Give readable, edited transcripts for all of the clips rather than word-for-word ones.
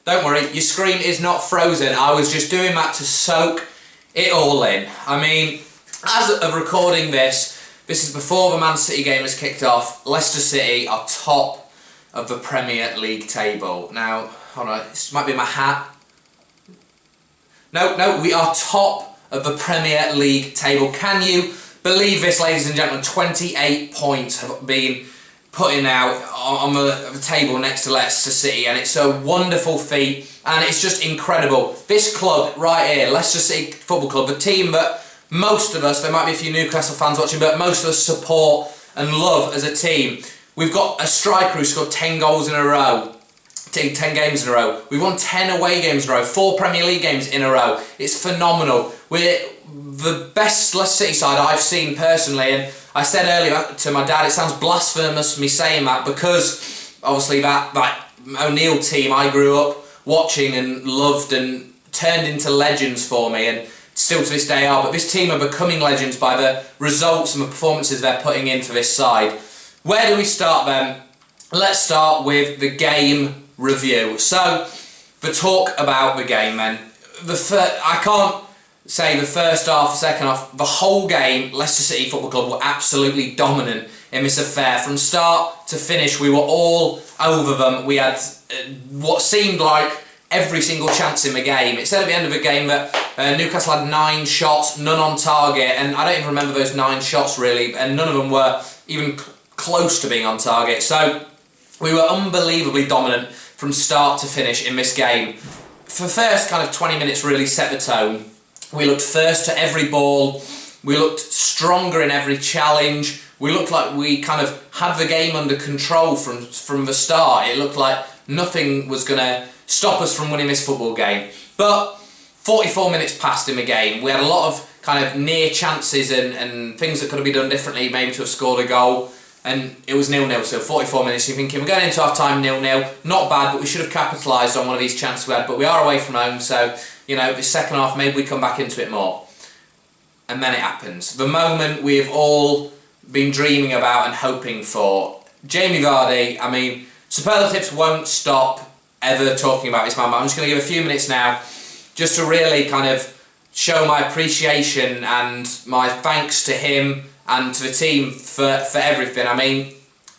Don't worry, your screen is not frozen. I was just doing that to soak it all in. I mean, as of recording this is before the Man City game has kicked off. Leicester City are top of the Premier League table. Now, hold on, this might be my hat. No, we are top of the Premier League table. Can you believe this, ladies and gentlemen? 28 points have been putting out on the table next to Leicester City, and it's a wonderful feat, and it's just incredible. This club right here, Leicester City Football Club, the team that most of us, there might be a few Newcastle fans watching, but most of us support and love as a team. We've got a striker who scored 10 goals in a row, 10 games in a row. We've won 10 away games in a row, 4 Premier League games in a row. It's phenomenal. We're the best Leicester City side I've seen personally, and I said earlier to my dad, it sounds blasphemous me saying that, because obviously that O'Neill team I grew up watching and loved and turned into legends for me, and still to this day are, but this team are becoming legends by the results and the performances they're putting in for this side. Where do we start then? Let's start with the game review. So, the talk about the game then. I can't say the first half, the second half, the whole game, Leicester City Football Club were absolutely dominant in this affair. From start to finish, we were all over them. We had what seemed like every single chance in the game. It said at the end of the game that Newcastle had 9 shots, none on target, and I don't even remember those 9 shots really, and none of them were even close to being on target. So we were unbelievably dominant from start to finish in this game. For the first kind of 20 minutes really set the tone. We looked first to every ball, we looked stronger in every challenge, we looked like we kind of had the game under control from the start. It looked like nothing was going to stop us from winning this football game. But 44 minutes passed in the game. We had a lot of kind of near chances and things that could have been done differently, maybe to have scored a goal. And it was 0-0, so 44 minutes. You're thinking, we're going into half-time 0-0. Not bad, but we should have capitalised on one of these chances we had. But we are away from home, so, you know, the second half, maybe we come back into it more. And then it happens. The moment we've all been dreaming about and hoping for. Jamie Vardy, I mean, superlatives won't stop ever talking about this man, but I'm just going to give a few minutes now just to really kind of show my appreciation and my thanks to him and to the team for everything. I mean,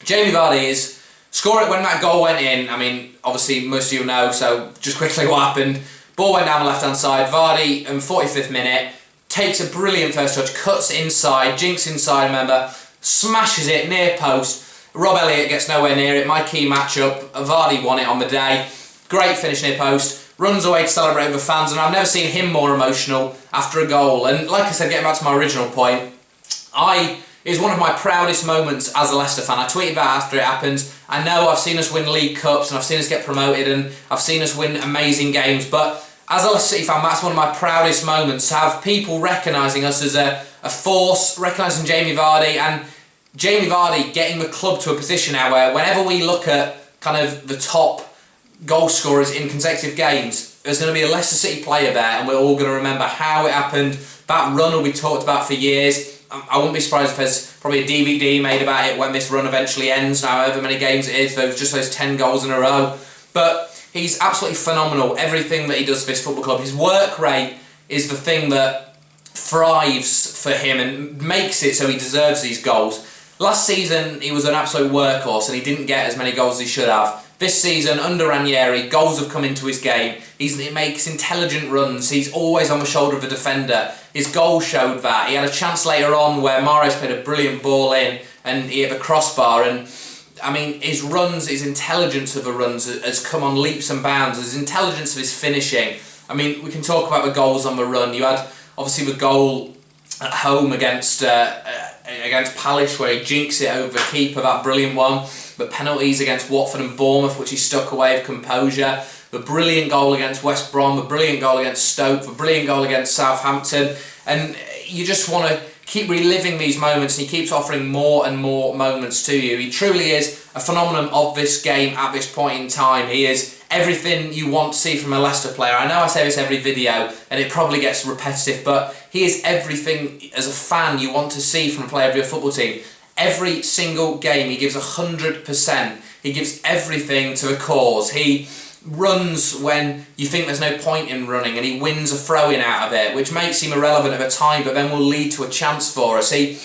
Jamie Vardy is scoring when that goal went in. I mean, obviously most of you know, so just quickly what happened. Ball went down the left-hand side. Vardy, in 45th minute, takes a brilliant first touch, cuts inside, jinks inside, remember, smashes it near post. Rob Elliott gets nowhere near it. My key matchup. Vardy won it on the day. Great finish near post. Runs away to celebrate with the fans, and I've never seen him more emotional after a goal. And like I said, getting back to my original point, it is one of my proudest moments as a Leicester fan. I tweeted that after it happened. I know I've seen us win League Cups and I've seen us get promoted and I've seen us win amazing games, but as a Leicester City fan, that's one of my proudest moments, to have people recognising us as a force, recognising Jamie Vardy, and Jamie Vardy getting the club to a position now where whenever we look at kind of the top goal scorers in consecutive games, there's going to be a Leicester City player there, and we're all going to remember how it happened. That run will be talked about for years. I wouldn't be surprised if there's probably a DVD made about it when this run eventually ends, however many games it is, just those 10 goals in a row. But he's absolutely phenomenal, everything that he does for this football club. His work rate is the thing that thrives for him and makes it so he deserves these goals. Last season, he was an absolute workhorse and he didn't get as many goals as he should have. This season, under Ranieri, goals have come into his game. He makes intelligent runs. He's always on the shoulder of the defender. His goal showed that. He had a chance later on where Mahrez played a brilliant ball in and he hit the crossbar. And I mean, his runs, his intelligence of the runs has come on leaps and bounds. His intelligence of his finishing. I mean, we can talk about the goals on the run. You had obviously the goal at home against Palace where he jinks it over the keeper, that brilliant one. The penalties against Watford and Bournemouth, which he stuck away with composure. The brilliant goal against West Brom, the brilliant goal against Stoke, the brilliant goal against Southampton. And you just want to keep reliving these moments, and he keeps offering more and more moments to you. He truly is a phenomenon of this game at this point in time. He is everything you want to see from a Leicester player. I know I say this every video, and it probably gets repetitive, but he is everything as a fan you want to see from a player of your football team. Every single game he gives 100%. He gives everything to the cause. He runs when you think there's no point in running, and he wins a throw-in out of it, which makes him irrelevant at a time, but then will lead to a chance for us. He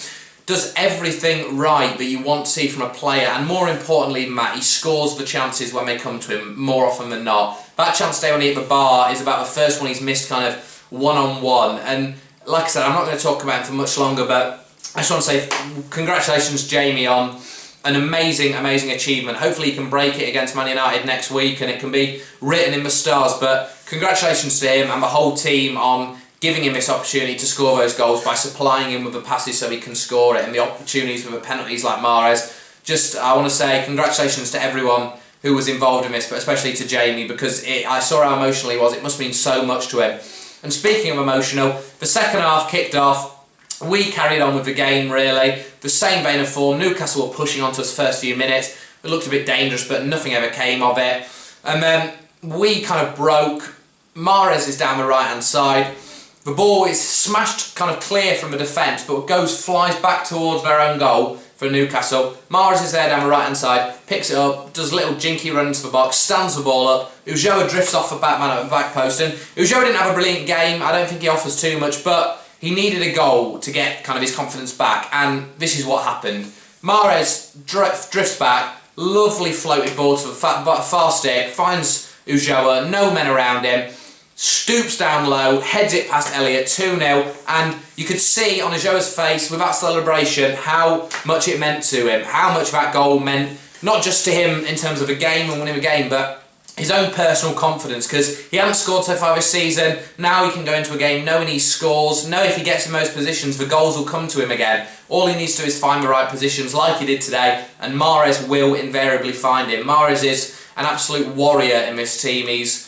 does everything right that you want to see from a player, and more importantly, Matt, he scores the chances when they come to him more often than not. That chance today when he hit the bar is about the first one he's missed kind of one-on-one, and like I said, I'm not going to talk about him for much longer, but I just want to say congratulations, Jamie, on an amazing, amazing achievement. Hopefully he can break it against Man United next week and it can be written in the stars, but congratulations to him and the whole team on giving him this opportunity to score those goals by supplying him with the passes so he can score it, and the opportunities with the penalties like Mahrez. Just, I want to say congratulations to everyone who was involved in this, but especially to Jamie, because I saw how emotional he was. It must mean so much to him. And speaking of emotional, the second half kicked off. We carried on with the game, really. The same vein of form. Newcastle were pushing on to us first few minutes. It looked a bit dangerous, but nothing ever came of it. And then we kind of broke. Mahrez is down the right-hand side. The ball is smashed kind of clear from the defence, but flies back towards their own goal for Newcastle. Mahrez is there down the right-hand side, picks it up, does a little jinky run into the box, stands the ball up. Ulloa drifts off the back man at the back post, and Ulloa didn't have a brilliant game. I don't think he offers too much, but he needed a goal to get kind of his confidence back, and this is what happened. Mahrez drifts back, lovely floated ball to the far stick, finds Ulloa, no men around him, stoops down low, heads it past Elliott, 2-0, and you could see on Ulloa's face with that celebration how much it meant to him, how much that goal meant, not just to him in terms of the game and winning the game, but his own personal confidence, because he hadn't scored so far this season. Now he can go into a game knowing he scores, know if he gets in those positions, the goals will come to him again. All he needs to do is find the right positions like he did today, and Mahrez will invariably find him. Mahrez is an absolute warrior in this team. He's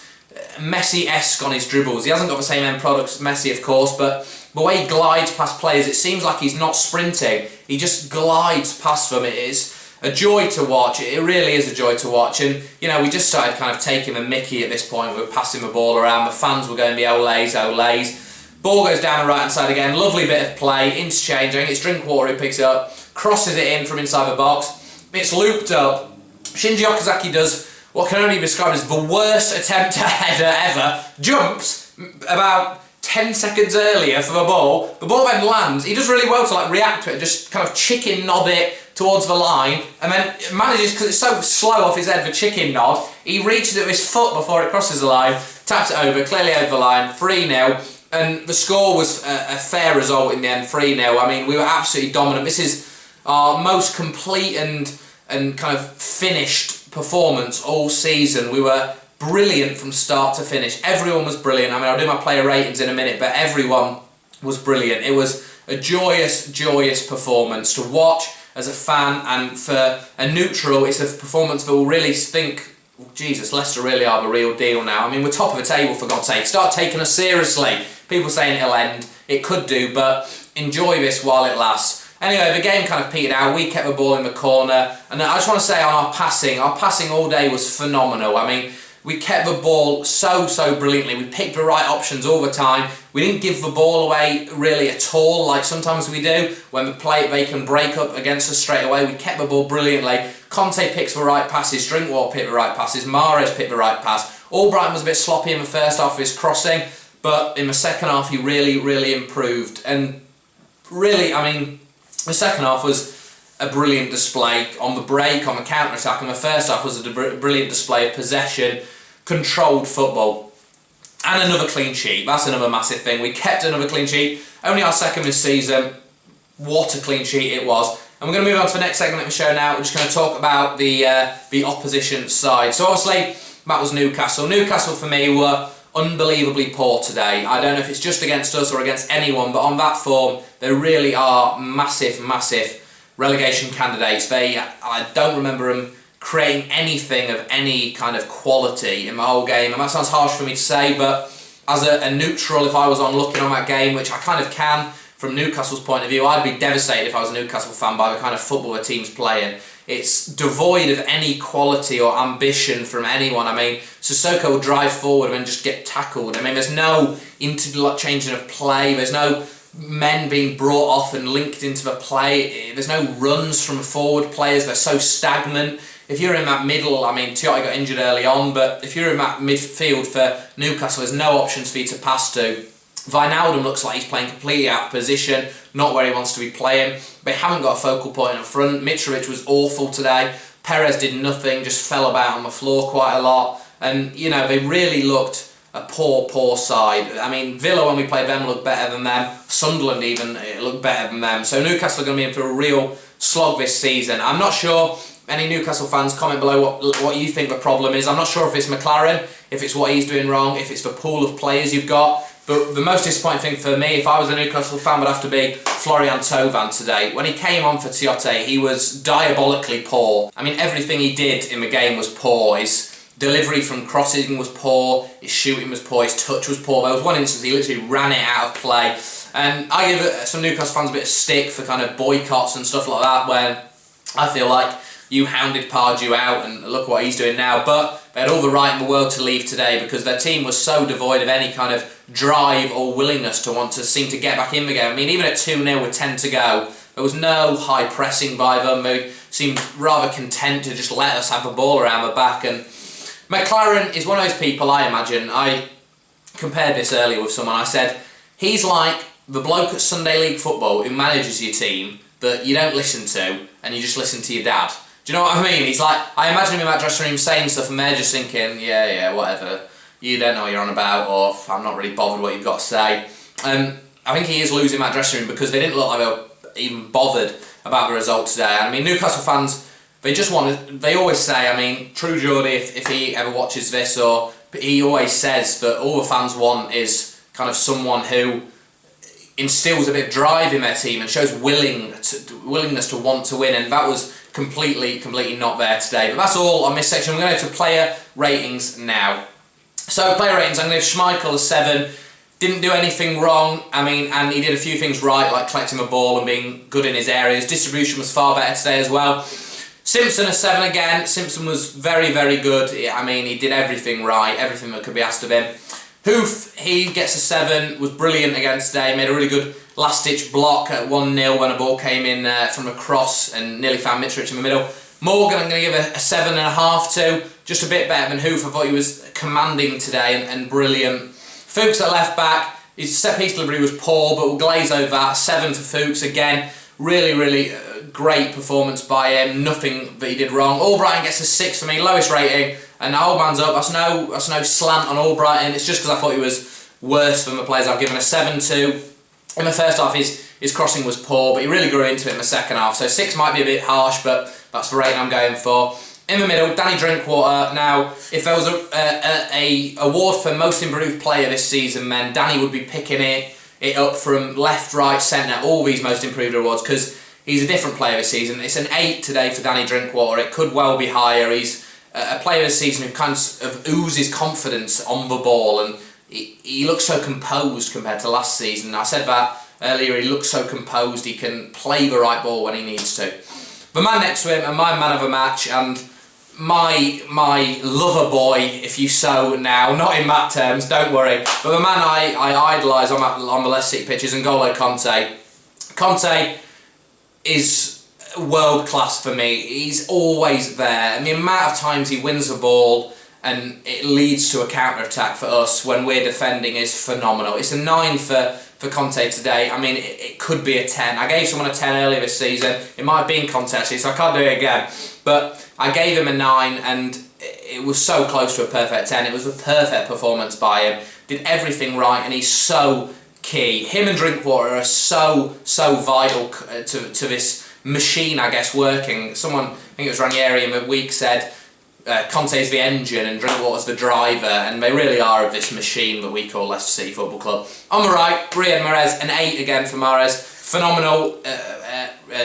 Messi-esque on his dribbles. He hasn't got the same end product as Messi, of course, but the way he glides past players, it seems like he's not sprinting. He just glides past them. It is a joy to watch. It really is a joy to watch. And, you know, we just started kind of taking the mickey at this point. We were passing the ball around. The fans were going the olays, olays. Ball goes down the right-hand side again. Lovely bit of play. Interchange. I think it's Drinkwater who picks it up. Crosses it in from inside the box. It's looped up. Shinji Okazaki does what can only be described as the worst attempt at a header ever. Jumps about 10 seconds earlier for the ball. The ball then lands. He does really well to like react to it, just kind of chicken nod it towards the line, and then manages, because it's so slow off his head, the chicken nod, he reaches it with his foot before it crosses the line, taps it over, clearly over the line, 3-0, and the score was a fair result in the end, 3-0. I mean, we were absolutely dominant. This is our most complete and kind of finished performance all season. We were brilliant from start to finish. Everyone was brilliant. I mean, I'll do my player ratings in a minute, but everyone was brilliant. It was a joyous, joyous performance to watch as a fan, and for a neutral, it's a performance that will really think, oh, Jesus, Leicester really are the real deal now. I mean, we're top of the table, for God's sake. Start taking us seriously. People saying it'll end. It could do, but enjoy this while it lasts. Anyway, the game kind of petered out. We kept the ball in the corner, and I just want to say on our passing all day was phenomenal. I mean, we kept the ball so brilliantly. We picked the right options all the time. We didn't give the ball away really at all, like sometimes we do. When they can break up against us straight away. We kept the ball brilliantly. Conte picks the right passes. Drinkwater picked the right passes. Mahrez picked the right pass. Albrighton was a bit sloppy in the first half of his crossing, but in the second half he really improved. And really, I mean, the second half was a brilliant display on the break, on the counter-attack, and the first half was a brilliant display of possession, controlled football, and another clean sheet. That's another massive thing. We kept another clean sheet, only our second this season. What a clean sheet it was. And we're going to move on to the next segment of the show now. We're just going to talk about the opposition side. So obviously, that was Newcastle. Newcastle, for me, were unbelievably poor today. I don't know if it's just against us or against anyone, but on that form, they really are massive relegation candidates. I don't remember them creating anything of any kind of quality in the whole game, and that sounds harsh for me to say, but as a neutral, if I was on looking on that game, which I kind of can from Newcastle's point of view, I'd be devastated if I was a Newcastle fan by the kind of football the team's playing. It's devoid of any quality or ambition from anyone. I mean, Sissoko will drive forward and then just get tackled. I mean, there's no interchanging of play, there's no men being brought off and linked into the play, there's no runs from forward players, they're so stagnant. if you're in that middle, I mean, Tiote got injured early on, but if you're in that midfield for Newcastle, there's no options for you to pass to. Wijnaldum looks like he's playing completely out of position, not where he wants to be playing. They haven't got a focal point up front. Mitrovic was awful today. Perez did nothing, just fell about on the floor quite a lot. And, you know, they really looked a poor side. I mean, Villa, when we played them, looked better than them. Sunderland even looked better than them. So Newcastle are going to be in for a real slog this season. I'm not sure, any Newcastle fans, comment below what you think the problem is. I'm not sure if it's McLaren, if it's what he's doing wrong, if it's the pool of players you've got. But the most disappointing thing for me, if I was a Newcastle fan, would have to be Florian Thauvin today. When he came on for Tiote, he was diabolically poor. I mean, everything he did in the game was poor. His delivery from crossing was poor, his shooting was poor, his touch was poor. There was one instance he literally ran it out of play. And I give some Newcastle fans a bit of stick for kind of boycotts and stuff like that, when I feel like you hounded Pardew out and look what he's doing now. But they had all the right in the world to leave today because their team was so devoid of any kind of drive or willingness to want to seem to get back in the game. I mean, even at 2-0 with 10 to go, there was no high pressing by them. They seemed rather content to just let us have the ball around the back. And McLaren is one of those people, I imagine, I compared this earlier with someone, I said, he's like the bloke at Sunday League football who manages your team that you don't listen to and you just listen to your dad. Do you know what I mean? He's like, I imagine him in that dressing room saying stuff and they're just thinking, yeah, whatever, you don't know what you're on about, or I'm not really bothered what you've got to say. I think he is losing that dressing room because they didn't look like they were even bothered about the result today. I mean, Newcastle fans, they always say, I mean, True Geordie, if he ever watches this, or he always says that all the fans want is kind of someone who instills a bit of drive in their team and shows willingness to want to win, and that was completely not there today. But that's all on this section. We're going to go to player ratings now. So player ratings, I'm going to give Schmeichel a 7. Didn't do anything wrong, I mean, and he did a few things right, like collecting the ball and being good in his areas. Distribution was far better today as well. Simpson a 7 again. Simpson was very good. I mean, he did everything right, everything that could be asked of him. Hoof, he gets a 7, was brilliant again today, made a really good last-ditch block at 1-0 when a ball came in from a cross and nearly found Mitrovic in the middle. Morgan, I'm going to give a 7.5 to, just a bit better than Hoof. I thought he was commanding today and brilliant. Fuchs at left back, his set-piece delivery was poor, but we'll glaze over that. 7 for Fuchs again, really great performance by him, nothing that he did wrong. Albrighton gets a 6 for me, lowest rating. And the old man's up. That's no slant on Albrighton. It's just because I thought he was worse than the players I've given a 7 to. In the first half, his crossing was poor, but he really grew into it in the second half. So 6 might be a bit harsh, but that's the rating I'm going for. In the middle, Danny Drinkwater. Now, if there was a award for most improved player this season, then Danny would be picking it up from left, right, centre, all these most improved awards, because he's a different player this season. It's an 8 today for Danny Drinkwater. It could well be higher. He's a player this season who kind of oozes confidence on the ball, and he looks so composed compared to last season. I said that earlier, he looks so composed, he can play the right ball when he needs to. The man next to him, and my man of the match, and my lover boy, if you so now, not in that terms, don't worry, but the man I idolise on the Leicester City pitch is N'Golo Conte. Conte is world class for me. He's always there, and the amount of times he wins the ball and it leads to a counter-attack for us when we're defending is phenomenal. It's a 9 for Conte today. I mean, it could be a 10. I gave someone a 10 earlier this season. It might have been Conte actually, so I can't do it again. But I gave him a 9 and it was so close to a perfect 10. It was a perfect performance by him. Did everything right, and he's so key. Him and Drinkwater are so vital to this machine, I guess, working. Someone, I think it was Ranieri in the week, said Conte's the engine and Drinkwater's the driver, and they really are of this machine that we call Leicester City Football Club. On the right, Riyad Mahrez, an 8 again for Mahrez. Phenomenal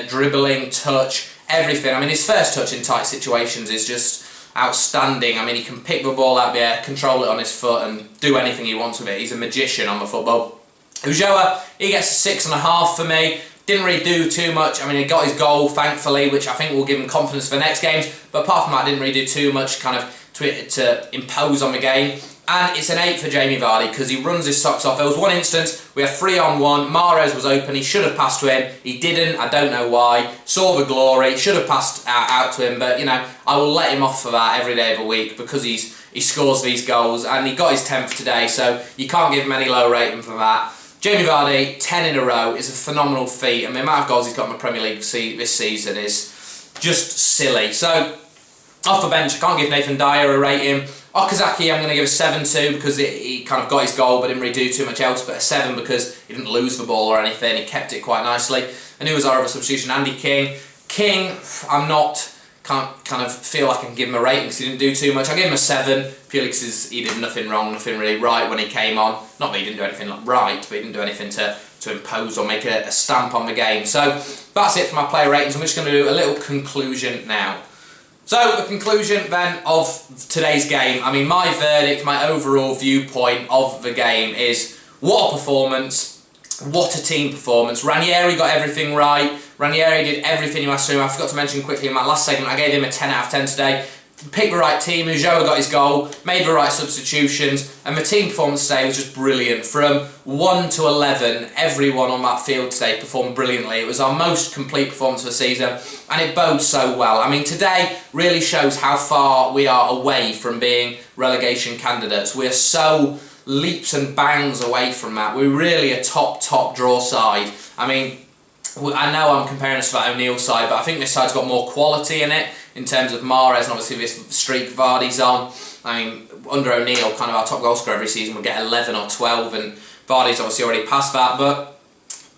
dribbling, touch, everything. I mean, his first touch in tight situations is just outstanding. I mean, he can pick the ball out there, control it on his foot, and do anything he wants with it. He's a magician on the football. Ulloa, he gets a 6.5 for me. Didn't really do too much. I mean, he got his goal, thankfully, which I think will give him confidence for the next games. But apart from that, didn't really do too much kind of to impose on the game. And it's an 8 for Jamie Vardy because he runs his socks off. There was one instance, we had 3-on-1, Mahrez was open, he should have passed to him, he didn't, I don't know why, saw the glory, should have passed out to him, but you know, I will let him off for that every day of the week because he scores these goals, and he got his 10th today, so you can't give him any low rating for that. Jamie Vardy, 10 in a row, is a phenomenal feat, and the amount of goals he's got in the Premier League this season is just silly. So, off the bench, I can't give Nathan Dyer a rating. Okazaki I'm going to give a 7 to because he kind of got his goal but didn't really do too much else, but a 7 because he didn't lose the ball or anything, he kept it quite nicely. And who was our other substitution? Andy King. King, can't kind of feel like I can give him a rating because he didn't do too much. I give him a 7 purely because he did nothing wrong, nothing really right when he came on. Not that he didn't do anything right, but he didn't do anything to impose or make a stamp on the game. So that's it for my player ratings. I'm just going to do a little conclusion now. So, the conclusion then of today's game, I mean, my verdict, my overall viewpoint of the game is what a performance, what a team performance. Ranieri got everything right, Ranieri did everything he asked to do. I forgot to mention quickly in my last segment, I gave him a 10 out of 10 today. Picked the right team, Ulloa got his goal, made the right substitutions, and the team performance today was just brilliant. From 1 to 11, everyone on that field today performed brilliantly. It was our most complete performance of the season, and it bodes so well. I mean, today really shows how far we are away from being relegation candidates. We're so leaps and bounds away from that. We're really a top draw side. I mean, I know I'm comparing us to that O'Neill side, but I think this side's got more quality in it in terms of Mahrez and obviously this streak Vardy's on. I mean, under O'Neill, kind of our top goal scorer every season would get 11 or 12, and Vardy's obviously already passed that, but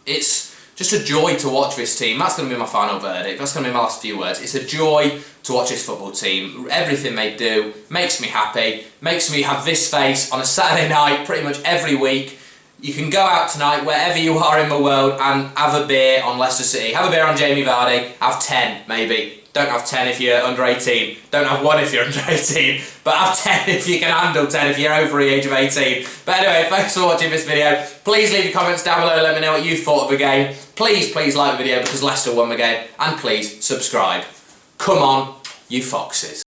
it's just a joy to watch this team. That's going to be my final verdict. That's going to be my last few words. It's a joy to watch this football team. Everything they do makes me happy, makes me have this face on a Saturday night pretty much every week. You can go out tonight, wherever you are in the world, and have a beer on Leicester City. Have a beer on Jamie Vardy. Have 10, maybe. Don't have 10 if you're under 18. Don't have 1 if you're under 18. But have 10 if you can handle 10 if you're over the age of 18. But anyway, thanks for watching this video. Please leave your comments down below. Let me know what you thought of the game. Please like the video because Leicester won the game. And please subscribe. Come on, you foxes.